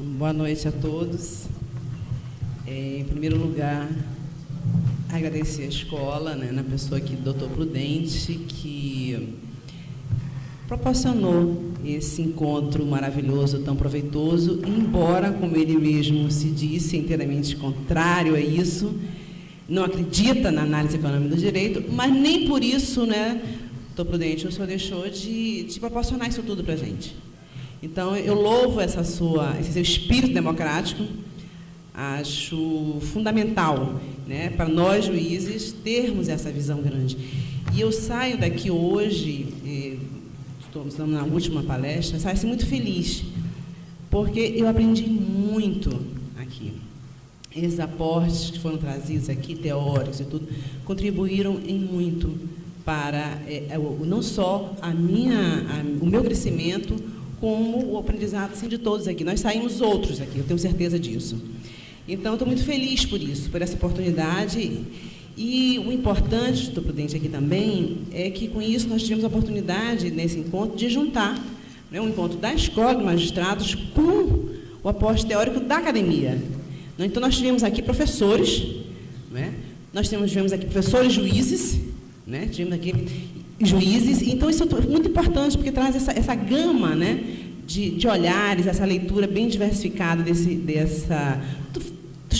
Boa noite a todos. Em primeiro lugar, agradecer a escola, né, na pessoa aqui do Dr. Prudente, que proporcionou esse encontro maravilhoso, tão proveitoso, embora, como ele mesmo se disse, inteiramente contrário a isso, não acredita na análise econômica do direito, mas nem por isso, né, Dr. Prudente, o senhor deixou de proporcionar isso tudo para a gente. Então, eu louvo esse seu espírito democrático, acho fundamental, né, para nós, juízes, termos essa visão grande. E eu saio daqui hoje, estamos na última palestra, saio assim, muito feliz, porque eu aprendi muito aqui. Esses aportes que foram trazidos aqui, teóricos e tudo, contribuíram em muito para não só o meu crescimento, como o aprendizado assim, de todos aqui. Nós saímos outros aqui, eu tenho certeza disso. Então, estou muito feliz por isso, por essa oportunidade. E o importante, Dr. Prudente, aqui também, é que, com isso, nós tivemos a oportunidade, nesse encontro, de juntar, né, um encontro da Escola de Magistrados com o aporte teórico da academia. Então, nós tivemos aqui professores, né, nós tivemos aqui professores juízes, né, tivemos aqui juízes. Então, isso é muito importante, porque traz essa gama, né, de olhares, essa leitura bem diversificada dos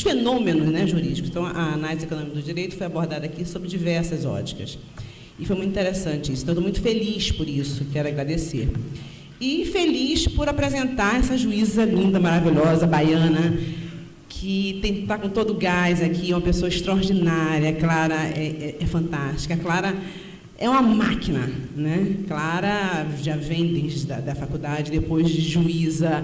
fenômenos, né, jurídicos. Então, a análise econômica do direito foi abordada aqui sob diversas óticas. E foi muito interessante isso. Então, estou muito feliz por isso, quero agradecer. E feliz por apresentar essa juíza linda, maravilhosa, baiana, que está com todo o gás aqui, uma pessoa extraordinária. A Clara é fantástica. A Clara é uma máquina, né? Clara já vem desde da faculdade, depois de juíza,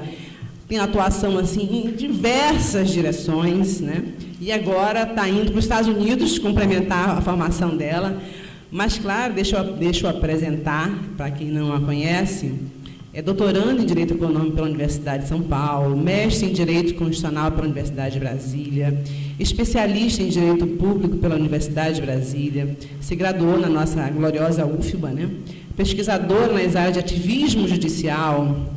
tem atuação assim, em diversas direções, né? E agora está indo para os Estados Unidos complementar a formação dela. Mas, claro, deixa eu apresentar, para quem não a conhece, é doutoranda em Direito Econômico pela Universidade de São Paulo, mestre em Direito Constitucional pela Universidade de Brasília, especialista em Direito Público pela Universidade de Brasília, se graduou na nossa gloriosa UFBA, né? Pesquisadora nas áreas de ativismo judicial,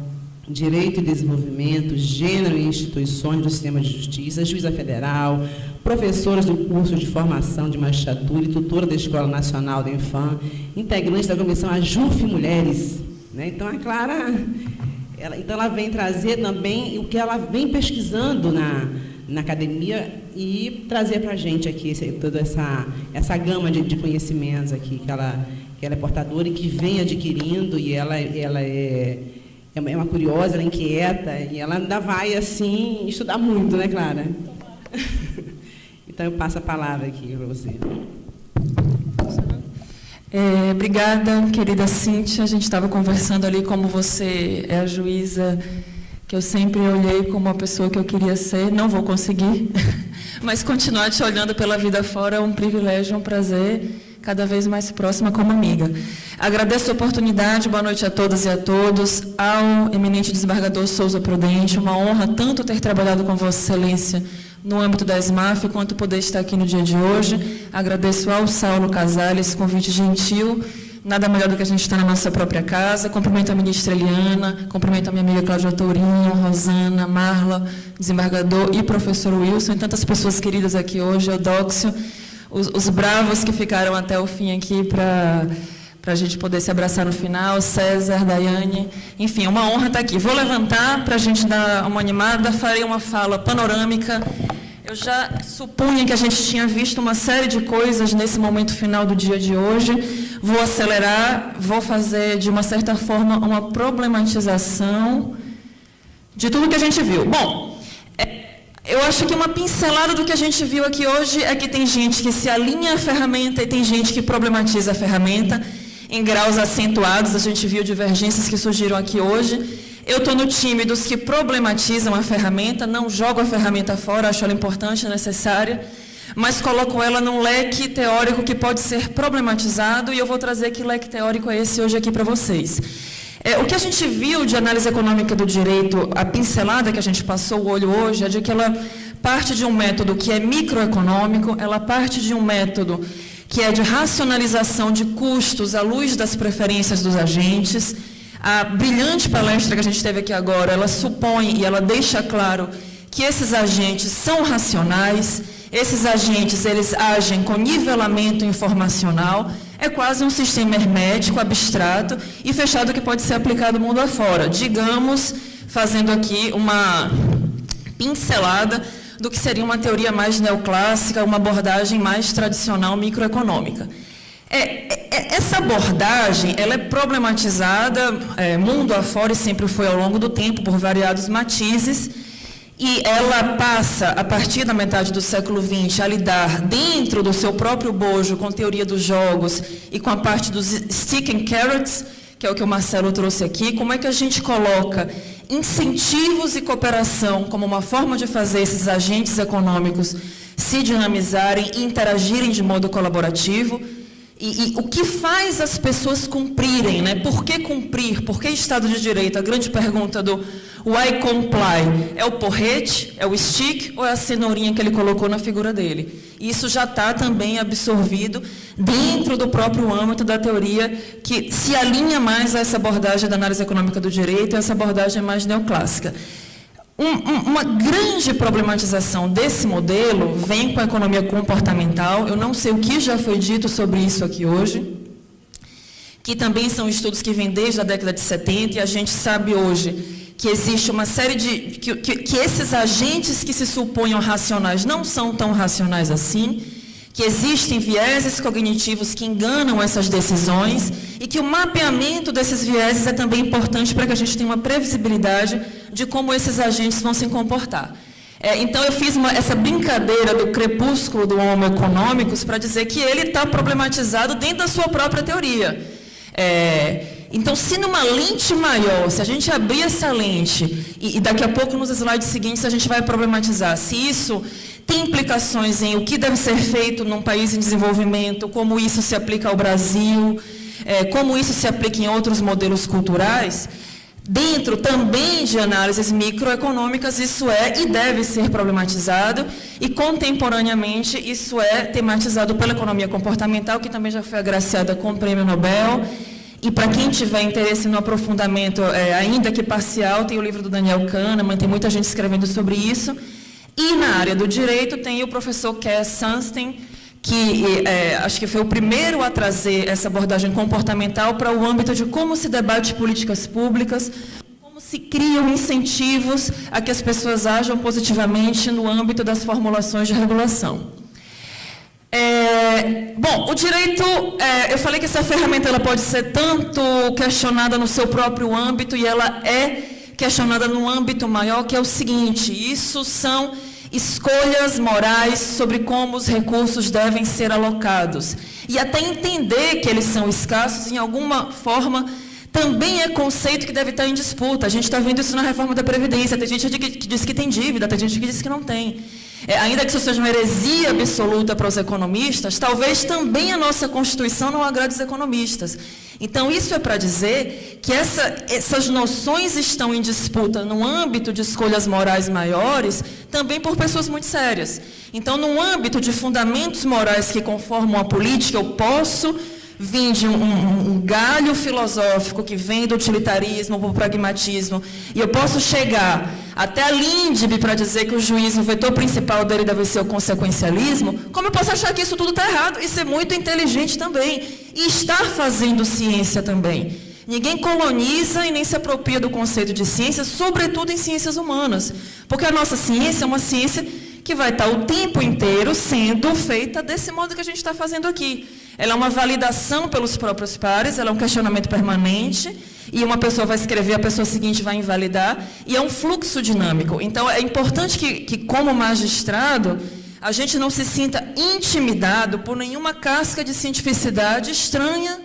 Direito e Desenvolvimento, Gênero e Instituições do Sistema de Justiça, juíza federal, professora do curso de formação de magistratura e tutora da Escola Nacional da Infam, integrante da Comissão AJUF Mulheres, né? Então, a Clara, ela vem trazer também o que ela vem pesquisando na academia e trazer para a gente aqui toda essa gama de conhecimentos aqui que ela é portadora e que vem adquirindo, e ela é uma curiosa, ela é inquieta, e ela ainda vai, assim, estudar muito, né, Clara? Então, eu passo a palavra aqui para você. Obrigada, querida Cíntia. A gente estava conversando ali como você é a juíza que eu sempre olhei como a pessoa que eu queria ser. Não vou conseguir, mas continuar te olhando pela vida fora é um privilégio, um prazer, cada vez mais próxima como amiga. Agradeço a oportunidade, boa noite a todas e a todos, ao eminente desembargador Souza Prudente, uma honra tanto ter trabalhado com Vossa Excelência no âmbito da SMAF, quanto poder estar aqui no dia de hoje. Agradeço ao Saulo Casale esse convite gentil, nada melhor do que a gente estar na nossa própria casa. Cumprimento a ministra Eliana, cumprimento a minha amiga Cláudia Tourinho, Rosana, Marla, desembargador e professor Wilson, e tantas pessoas queridas aqui hoje, Eudóxio, os bravos que ficaram até o fim aqui para a gente poder se abraçar no final, César, Daiane, enfim, é uma honra estar aqui. Vou levantar para a gente dar uma animada, farei uma fala panorâmica. Eu já supunha que a gente tinha visto uma série de coisas nesse momento final do dia de hoje. Vou acelerar, vou fazer, de uma certa forma, uma problematização de tudo que a gente viu. Bom, eu acho que uma pincelada do que a gente viu aqui hoje é que tem gente que se alinha à ferramenta e tem gente que problematiza a ferramenta em graus acentuados. A gente viu divergências que surgiram aqui hoje. Eu estou no time dos que problematizam a ferramenta, não jogo a ferramenta fora, acho ela importante, necessária, mas coloco ela num leque teórico que pode ser problematizado, e eu vou trazer que leque teórico é esse hoje aqui para vocês. O que a gente viu de análise econômica do direito, a pincelada que a gente passou o olho hoje, é de que ela parte de um método que é microeconômico, ela parte de um método que é de racionalização de custos à luz das preferências dos agentes. A brilhante palestra que a gente teve aqui agora, ela supõe e ela deixa claro que esses agentes são racionais, esses agentes eles agem com nivelamento informacional, é quase um sistema hermético, abstrato e fechado que pode ser aplicado mundo afora. Digamos, fazendo aqui uma pincelada do que seria uma teoria mais neoclássica, uma abordagem mais tradicional microeconômica. Essa abordagem ela é problematizada mundo afora e sempre foi ao longo do tempo por variados matizes, e ela passa, a partir da metade do século XX, a lidar dentro do seu próprio bojo com teoria dos jogos e com a parte dos stick and carrots, que é o que o Marcelo trouxe aqui. Como é que a gente coloca incentivos e cooperação como uma forma de fazer esses agentes econômicos se dinamizarem e interagirem de modo colaborativo? E o que faz as pessoas cumprirem, né? Por que cumprir? Por que Estado de Direito? A grande pergunta do why comply? É o porrete? É o stick? Ou é a cenourinha que ele colocou na figura dele? Isso já está também absorvido dentro do próprio âmbito da teoria que se alinha mais a essa abordagem da análise econômica do direito, essa abordagem mais neoclássica. Uma grande problematização desse modelo vem com a economia comportamental. Eu não sei o que já foi dito sobre isso aqui hoje, que também são estudos que vêm desde a década de 70, e a gente sabe hoje que existe uma série de... que esses agentes que se suponham racionais não são tão racionais assim, que existem vieses cognitivos que enganam essas decisões e que o mapeamento desses vieses é também importante para que a gente tenha uma previsibilidade de como esses agentes vão se comportar. Então, eu fiz essa brincadeira do crepúsculo do Homo economicus para dizer que ele está problematizado dentro da sua própria teoria. Então, se numa lente maior, se a gente abrir essa lente, e daqui a pouco nos slides seguintes a gente vai problematizar se isso tem implicações em o que deve ser feito num país em desenvolvimento, como isso se aplica ao Brasil, como isso se aplica em outros modelos culturais, dentro também de análises microeconômicas, isso é e deve ser problematizado, e contemporaneamente isso é tematizado pela economia comportamental, que também já foi agraciada com o Prêmio Nobel. E para quem tiver interesse no aprofundamento, ainda que parcial, tem o livro do Daniel Kahneman, tem muita gente escrevendo sobre isso. E na área do direito tem o professor Cass Sunstein, que acho que foi o primeiro a trazer essa abordagem comportamental para o âmbito de como se debate políticas públicas, como se criam incentivos a que as pessoas ajam positivamente no âmbito das formulações de regulação. Bom, o direito, eu falei que essa ferramenta ela pode ser tanto questionada no seu próprio âmbito, e ela é questionada num âmbito maior, que é o seguinte: isso são escolhas morais sobre como os recursos devem ser alocados. E até entender que eles são escassos, em alguma forma, também é conceito que deve estar em disputa. A gente está vendo isso na reforma da Previdência. Tem gente que diz que tem dívida, tem gente que diz que não tem. Ainda que isso seja uma heresia absoluta para os economistas, talvez também a nossa Constituição não agrade os economistas. Então, isso é para dizer que essas noções estão em disputa no âmbito de escolhas morais maiores, também por pessoas muito sérias. Então, no âmbito de fundamentos morais que conformam a política, eu posso vir de um galho filosófico que vem do utilitarismo para o pragmatismo, e eu posso chegar até a Lindbe para dizer que o juízo, o vetor principal dele deve ser o consequencialismo. Como eu posso achar que isso tudo está errado e ser muito inteligente também, e estar fazendo ciência também? Ninguém coloniza e nem se apropria do conceito de ciência, sobretudo em ciências humanas, porque a nossa ciência é uma ciência que vai estar o tempo inteiro sendo feita desse modo que a gente está fazendo aqui. Ela é uma validação pelos próprios pares, ela é um questionamento permanente, e uma pessoa vai escrever, a pessoa seguinte vai invalidar, e é um fluxo dinâmico. Então, é importante que como magistrado, a gente não se sinta intimidado por nenhuma casca de cientificidade estranha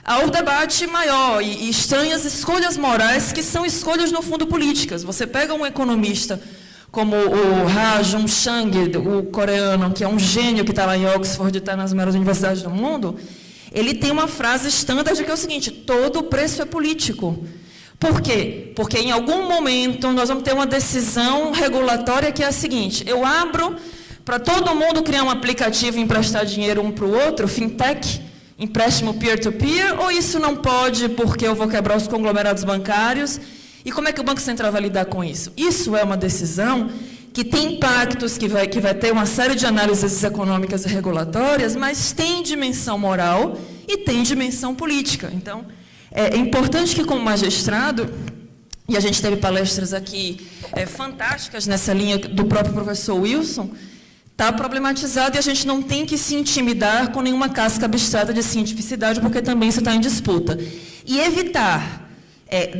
ao debate maior, e estranhas escolhas morais, que são escolhas, no fundo, políticas. Você pega um economista como o Ha-Joon Chang, o coreano, que é um gênio que está lá em Oxford, está nas maiores universidades do mundo, ele tem uma frase standard que é o seguinte: todo preço é político. Por quê? Porque em algum momento nós vamos ter uma decisão regulatória que é a seguinte: eu abro para todo mundo criar um aplicativo e emprestar dinheiro um para o outro, fintech, Empréstimo peer-to-peer, ou isso não pode porque eu vou quebrar os conglomerados bancários? E como é que o Banco Central vai lidar com isso? Isso é uma decisão que tem impactos, que vai ter uma série de análises econômicas e regulatórias, mas tem dimensão moral e tem dimensão política. Então, é importante que, como magistrado, e a gente teve palestras aqui fantásticas nessa linha do próprio professor Wilson, está problematizado e a gente não tem que se intimidar com nenhuma casca abstrata de cientificidade, porque também isso está em disputa. E evitar,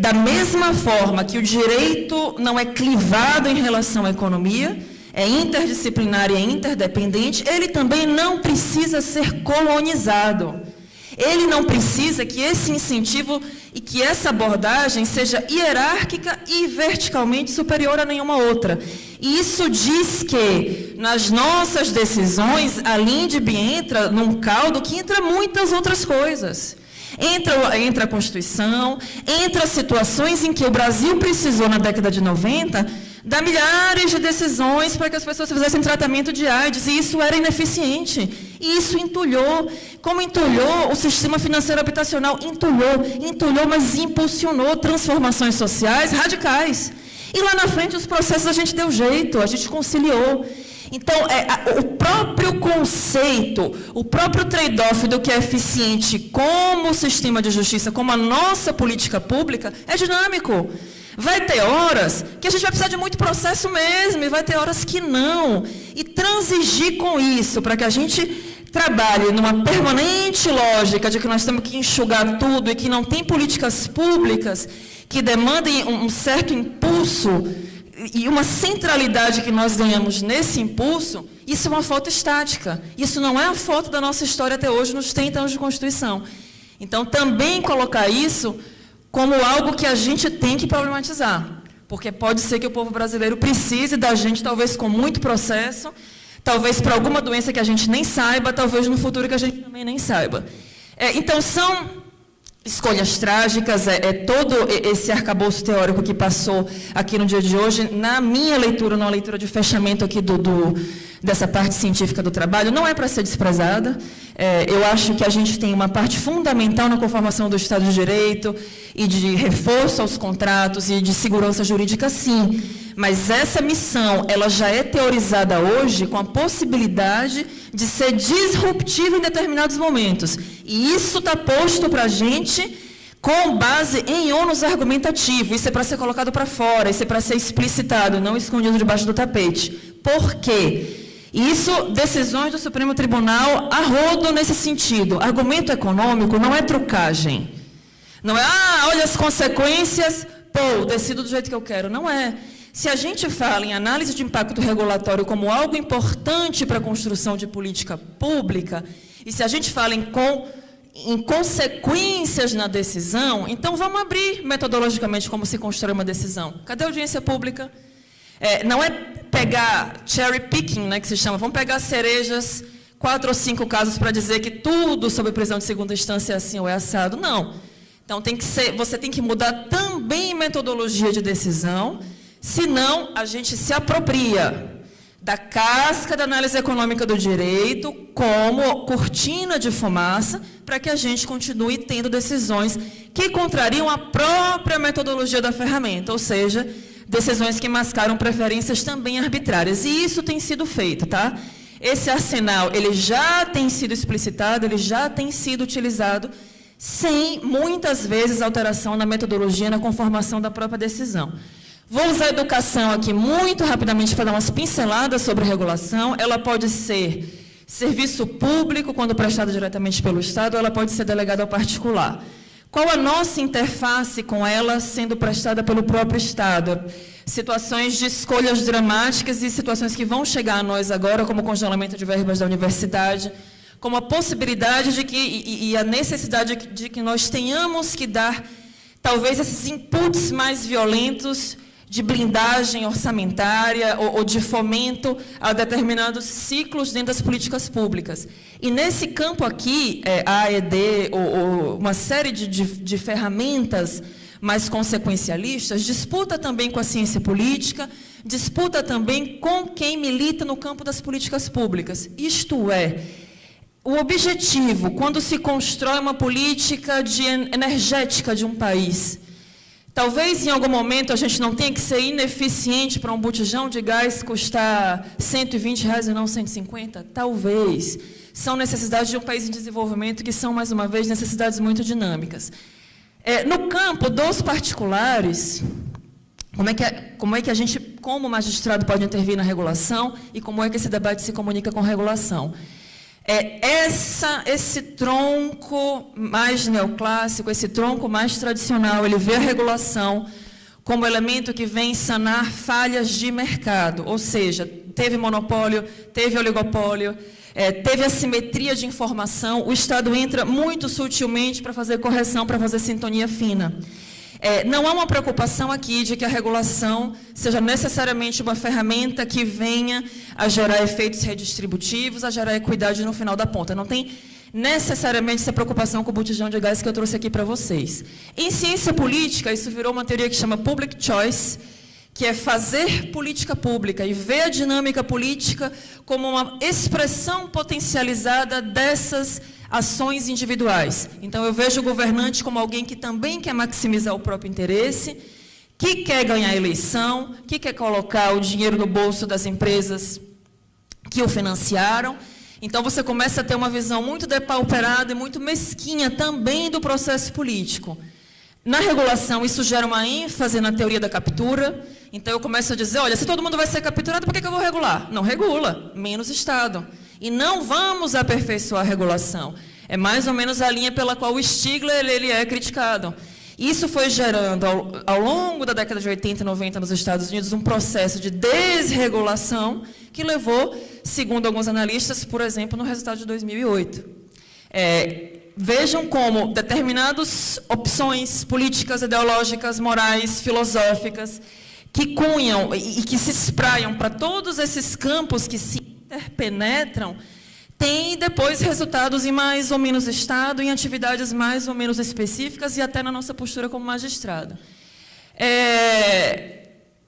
da mesma forma que o direito não é clivado em relação à economia, é interdisciplinar e é interdependente, ele também não precisa ser colonizado. Ele não precisa que esse incentivo e que essa abordagem seja hierárquica e verticalmente superior a nenhuma outra. E isso diz que, nas nossas decisões, a LINDB entra num caldo que entra muitas outras coisas. Entra a Constituição, entra situações em que o Brasil precisou, na década de 90, dar milhares de decisões para que as pessoas fizessem tratamento de AIDS, e isso era ineficiente. E isso entulhou. Como entulhou o sistema financeiro habitacional? Entulhou, mas impulsionou transformações sociais radicais. E lá na frente, os processos a gente deu jeito, a gente conciliou. Então, o próprio conceito, o próprio trade-off do que é eficiente como o sistema de justiça, como a nossa política pública, é dinâmico. Vai ter horas que a gente vai precisar de muito processo mesmo, e vai ter horas que não. E transigir com isso, para que a gente trabalhe numa permanente lógica de que nós temos que enxugar tudo e que não tem políticas públicas que demandem um certo impulso e uma centralidade que nós ganhamos nesse impulso, isso é uma foto estática. Isso não é a foto da nossa história até hoje, nos 30 anos de Constituição. Então, também colocar isso como algo que a gente tem que problematizar. Porque pode ser que o povo brasileiro precise da gente, talvez com muito processo, talvez para alguma doença que a gente nem saiba, talvez no futuro que a gente também nem saiba. Então, são escolhas trágicas, todo esse arcabouço teórico que passou aqui no dia de hoje, na minha leitura, numa leitura de fechamento aqui dessa parte científica do trabalho, não é para ser desprezada. Eu acho que a gente tem uma parte fundamental na conformação do Estado de Direito e de reforço aos contratos e de segurança jurídica, sim. Mas essa missão, ela já é teorizada hoje com a possibilidade de ser disruptiva em determinados momentos. E isso está posto para a gente com base em ônus argumentativo. Isso é para ser colocado para fora, isso é para ser explicitado, não escondido debaixo do tapete. Por quê? Isso, decisões do Supremo Tribunal a rodo nesse sentido. Argumento econômico não é trucagem. Não é, olha as consequências, decido do jeito que eu quero. Não é. Se a gente fala em análise de impacto regulatório como algo importante para a construção de política pública, e se a gente fala em consequências na decisão, então vamos abrir metodologicamente como se constrói uma decisão. Cadê a audiência pública? Não é pegar cherry picking, né, que se chama, vamos pegar cerejas, 4 ou 5 casos para dizer que tudo sobre prisão de segunda instância é assim ou é assado. Não. Então, você tem que mudar também metodologia de decisão, senão a gente se apropria da casca da análise econômica do direito como cortina de fumaça para que a gente continue tendo decisões que contrariam a própria metodologia da ferramenta, ou seja, decisões que mascaram preferências também arbitrárias. E isso tem sido feito, tá? Esse arsenal, ele já tem sido explicitado, ele já tem sido utilizado, sem, muitas vezes, alteração na metodologia, na conformação da própria decisão. Vou usar a educação aqui muito rapidamente para dar umas pinceladas sobre regulação. Ela pode ser serviço público, quando prestado diretamente pelo Estado, ou ela pode ser delegada ao particular. Qual a nossa interface com ela sendo prestada pelo próprio Estado? Situações de escolhas dramáticas e situações que vão chegar a nós agora, como o congelamento de verbas da universidade, como a possibilidade de que, e a necessidade de que nós tenhamos que dar, talvez, esses inputs mais violentos de blindagem orçamentária ou de fomento a determinados ciclos dentro das políticas públicas. E nesse campo aqui, a AED, ou uma série de ferramentas mais consequencialistas, disputa também com a ciência política, disputa também com quem milita no campo das políticas públicas. Isto é, o objetivo, quando se constrói uma política energética de um país, talvez em algum momento a gente não tenha que ser ineficiente para um botijão de gás custar R$120 e não 150? Talvez. São necessidades de um país em desenvolvimento que são, mais uma vez, necessidades muito dinâmicas. No campo dos particulares, como é que a gente, como magistrado, pode intervir na regulação e como é que esse debate se comunica com a regulação? Esse tronco mais neoclássico, esse tronco mais tradicional, ele vê a regulação como elemento que vem sanar falhas de mercado, ou seja, teve monopólio, teve oligopólio, teve assimetria de informação, o Estado entra muito sutilmente para fazer correção, para fazer sintonia fina. Não há uma preocupação aqui de que a regulação seja necessariamente uma ferramenta que venha a gerar efeitos redistributivos, a gerar equidade no final da ponta. Não tem necessariamente essa preocupação com o botijão de gás que eu trouxe aqui para vocês. Em ciência política, isso virou uma teoria que chama public choice, que é fazer política pública e ver a dinâmica política como uma expressão potencializada dessas ações individuais. Então, eu vejo o governante como alguém que também quer maximizar o próprio interesse, que quer ganhar a eleição, que quer colocar o dinheiro no bolso das empresas que o financiaram. Então, você começa a ter uma visão muito depauperada e muito mesquinha também do processo político. Na regulação, isso gera uma ênfase na teoria da captura. Então, eu começo a dizer, olha, se todo mundo vai ser capturado, por que eu vou regular? Não regula, menos Estado. E não vamos aperfeiçoar a regulação. É mais ou menos a linha pela qual o Stigler ele é criticado. Isso foi gerando, ao longo da década de 80 e 90 nos Estados Unidos, um processo de desregulação que levou, segundo alguns analistas, por exemplo, no resultado de 2008. Vejam como determinadas opções políticas, ideológicas, morais, filosóficas, que cunham e que se espraiam para todos esses campos que se interpenetram, têm depois resultados em mais ou menos Estado, em atividades mais ou menos específicas e até na nossa postura como magistrado.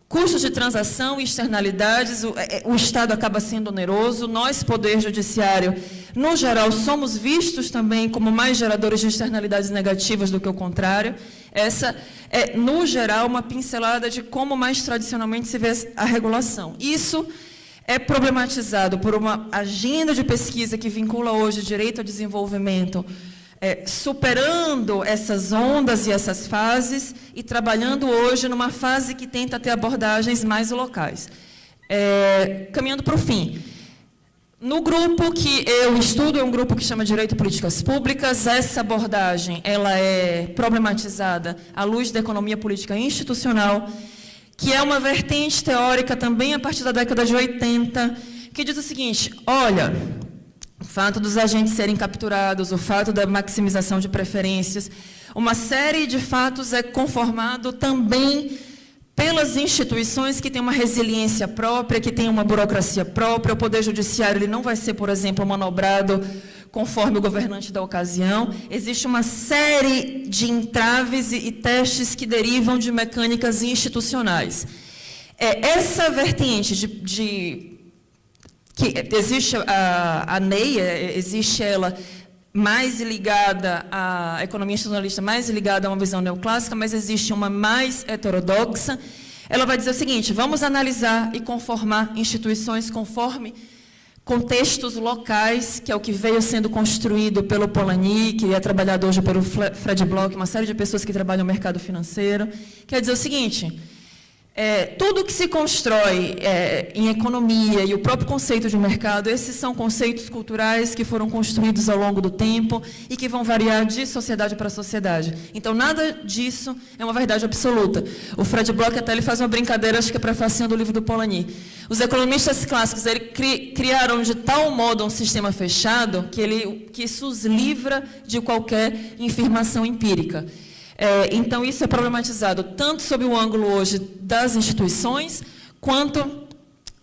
Custos de transação e externalidades, o Estado acaba sendo oneroso, nós, Poder Judiciário, no geral, somos vistos também como mais geradores de externalidades negativas do que o contrário. Essa é, no geral, uma pincelada de como mais tradicionalmente se vê a regulação. Isso é problematizado por uma agenda de pesquisa que vincula hoje direito ao desenvolvimento, superando essas ondas e essas fases e trabalhando hoje numa fase que tenta ter abordagens mais locais. Caminhando para o fim. No grupo que eu estudo, é um grupo que chama Direito e Políticas Públicas. Essa abordagem ela é problematizada à luz da economia política institucional, que é uma vertente teórica também a partir da década de 80, que diz o seguinte, olha, o fato dos agentes serem capturados, o fato da maximização de preferências, uma série de fatos é conformado também pelas instituições que têm uma resiliência própria, que têm uma burocracia própria. O Poder Judiciário ele não vai ser, por exemplo, manobrado conforme o governante da ocasião. Existe uma série de entraves e testes que derivam de mecânicas institucionais. Essa vertente que existe a NEI, existe ela mais ligada à economia institucionalista, mais ligada a uma visão neoclássica, mas existe uma mais heterodoxa. Ela vai dizer o seguinte, vamos analisar e conformar instituições conforme contextos locais, que é o que veio sendo construído pelo Polanyi, que é trabalhado hoje pelo Fred Bloch, uma série de pessoas que trabalham no mercado financeiro. Quer dizer o seguinte, tudo que se constrói em economia e o próprio conceito de mercado, esses são conceitos culturais que foram construídos ao longo do tempo e que vão variar de sociedade para sociedade. Então, nada disso é uma verdade absoluta. O Fred Bloch até ele faz uma brincadeira, acho que é prefaciando o livro do Polanyi. Os economistas clássicos criaram de tal modo um sistema fechado que isso os livra de qualquer afirmação empírica. Então, isso é problematizado tanto sob o ângulo hoje das instituições, quanto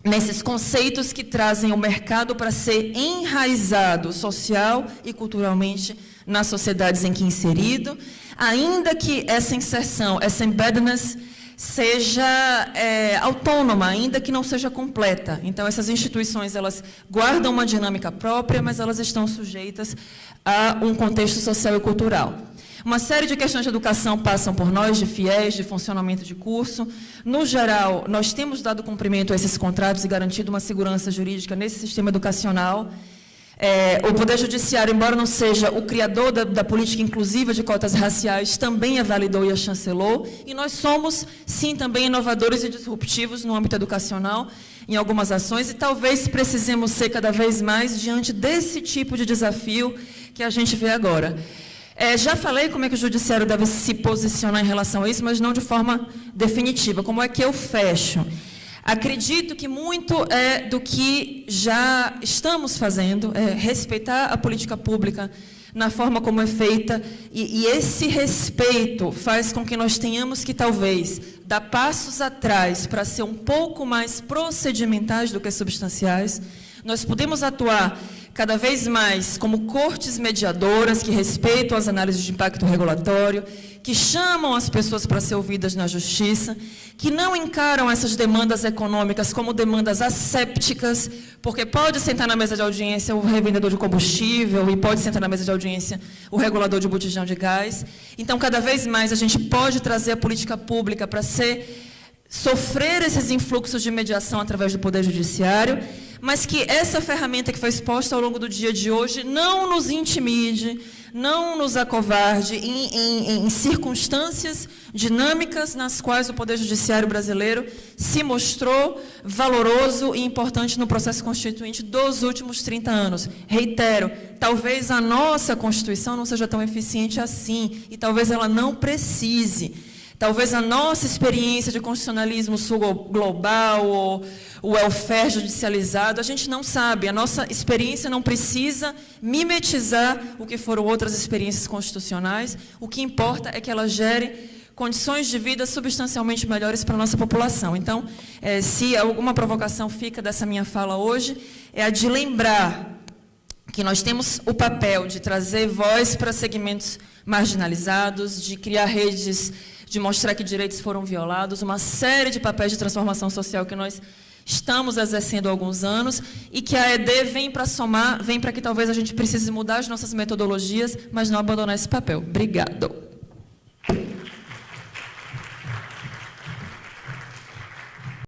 nesses conceitos que trazem o mercado para ser enraizado social e culturalmente nas sociedades em que inserido, ainda que essa inserção, essa embeddedness, seja autônoma, ainda que não seja completa. Então, essas instituições, elas guardam uma dinâmica própria, mas elas estão sujeitas a um contexto social e cultural. Uma série de questões de educação passam por nós, de fiéis, de funcionamento de curso. No geral, nós temos dado cumprimento a esses contratos e garantido uma segurança jurídica nesse sistema educacional. O Poder Judiciário, embora não seja o criador da política inclusiva de cotas raciais, também a validou e a chancelou. E nós somos, sim, também inovadores e disruptivos no âmbito educacional, em algumas ações, e talvez precisemos ser cada vez mais diante desse tipo de desafio que a gente vê agora. Já falei como é que o Judiciário deve se posicionar em relação a isso, mas não de forma definitiva. Como é que eu fecho? Acredito que muito do que já estamos fazendo é respeitar a política pública na forma como é feita, e esse respeito faz com que nós tenhamos que, talvez, dar passos atrás para ser um pouco mais procedimentais do que substanciais. Nós podemos atuar cada vez mais como cortes mediadoras que respeitam as análises de impacto regulatório, que chamam as pessoas para ser ouvidas na justiça, que não encaram essas demandas econômicas como demandas assépticas, porque pode sentar na mesa de audiência o revendedor de combustível e pode sentar na mesa de audiência o regulador de botijão de gás. Então, cada vez mais a gente pode trazer a política pública para sofrer esses influxos de mediação através do Poder Judiciário, mas que essa ferramenta que foi exposta ao longo do dia de hoje não nos intimide, não nos acovarde em circunstâncias dinâmicas nas quais o Poder Judiciário brasileiro se mostrou valoroso e importante no processo constituinte dos últimos 30 anos. Reitero, talvez a nossa Constituição não seja tão eficiente assim, e talvez ela não precise. Talvez a nossa experiência de constitucionalismo sul-global ou o welfare judicializado, a gente não sabe. A nossa experiência não precisa mimetizar o que foram outras experiências constitucionais. O que importa é que ela gere condições de vida substancialmente melhores para a nossa população. Então, se alguma provocação fica dessa minha fala hoje, é a de lembrar que nós temos o papel de trazer voz para segmentos marginalizados, de criar redes, de mostrar que direitos foram violados, uma série de papéis de transformação social que nós estamos exercendo há alguns anos, e que a ED vem para somar, vem para que talvez a gente precise mudar as nossas metodologias, mas não abandonar esse papel. Obrigado.